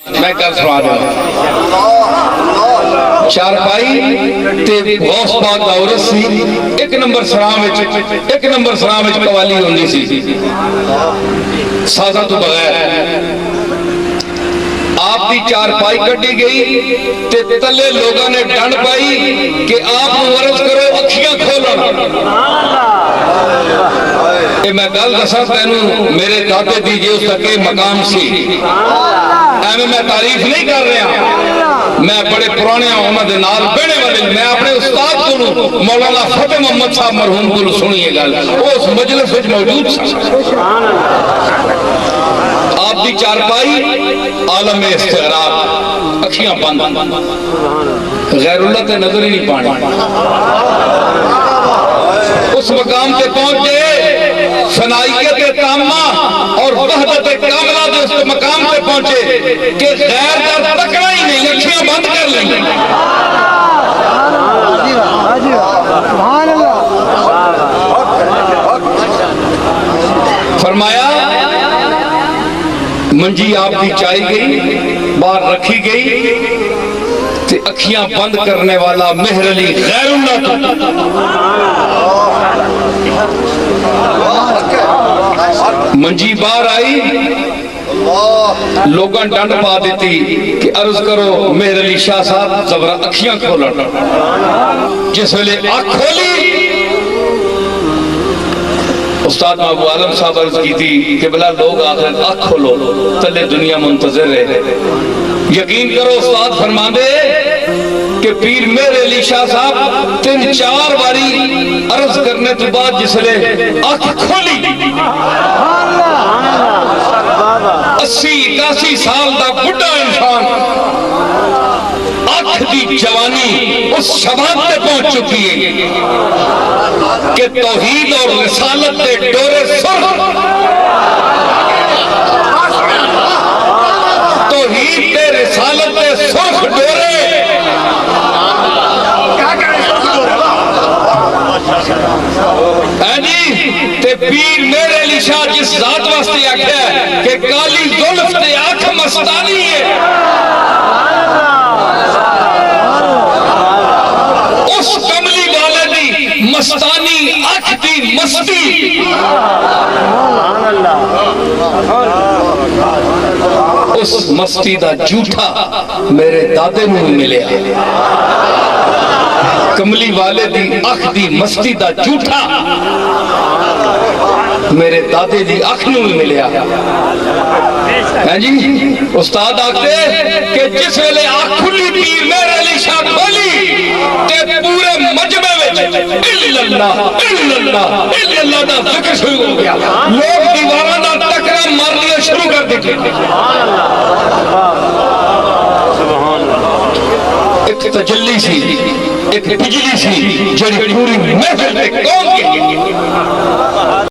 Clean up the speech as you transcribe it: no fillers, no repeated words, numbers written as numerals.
میں کل سنا دوں چارپائی تے غوث پاک دا عورت سی ایک نمبر سلام وچ قوالی ہوندی سی سازاں تو بغیر آپ دی چارپائی کٹی گئی تے تلے لوگاں نے ڈنڈ پائی کہ آپ عرض کرو اکھیاں کھولو اے میں گل دساں تینوں میرے دادے دیجئے اس تک مقام سی میں تعریف نہیں کر رہا میں بڑے پرانے انہاں دے نال بہنے والے میں اپنے استاد کو مولانا فتح محمد صاحب مرحوم کو سنیے گل اس مجلس وچ موجود سا آپ دی چارپائی عالم استغراق اکھیاں بند غیر اللہ تے نظر ہی نہیں پانی اس مقام تے پہنچے ثنائیت تامہ اور وحدت کاملہ دے اس مقام تے پہنچے کہ غیر کا تکڑا ہی نہیں اکھیاں بند کر لیں فرمایا منجی آپ دی چائی گئی باہر رکھی گئی تے اکھیاں بند کرنے والا مہر علی غیر اللہ منجی باہر آئی لوگاں ڈنڈ پا دیتی کہ عرض کرو مہر علی شاہ صاحب زبرہ اکھیاں کھولا جس ویلے آنکھ کھولی استاد ابو عالم صاحب عرض کی تھی کہ بلا لوگ آخر آنکھ کھولو تلے دنیا منتظر ہے یقین کرو استاد فرما دے کہ پیر مہر علی شاہ صاحب 3-4 باری عرض کرنے تو بعد جس لے آنکھ کھولی 80-81 سال دا بڑھا انسان آنکھ دی جوانی اس شباب تے پہنچ چکی ہے کہ توحید اور رسالت دے ڈورے سرخ توحید دے رسالت دے سرخ ڈورے تے پیر میرے علی شاہ جس ذات واسطے آکھا ہے کہ کالی ظلف تے آنکھ مستانی ہے اس کملی والے دی مستانی آنکھ دی مستی اس مستی دا جھوٹا میرے دادے میں ملیا کملی والے دی آنکھ دی مستی دا جھوٹا میرے دادے دی آنکھ میں ملیا جی استاد آکھتے کہ جس ویلے آنکھ کھلی پیر میرے علی شاہ کھولی تے پورے مجمع وچ الا اللہ دا ذکر شروع ہو گیا لوگ دیواراں دا ٹکرا مارنا شروع کر دیتے ایک تجلی سی ایک بجلی سی جڑی پوری محفل تے قوم کی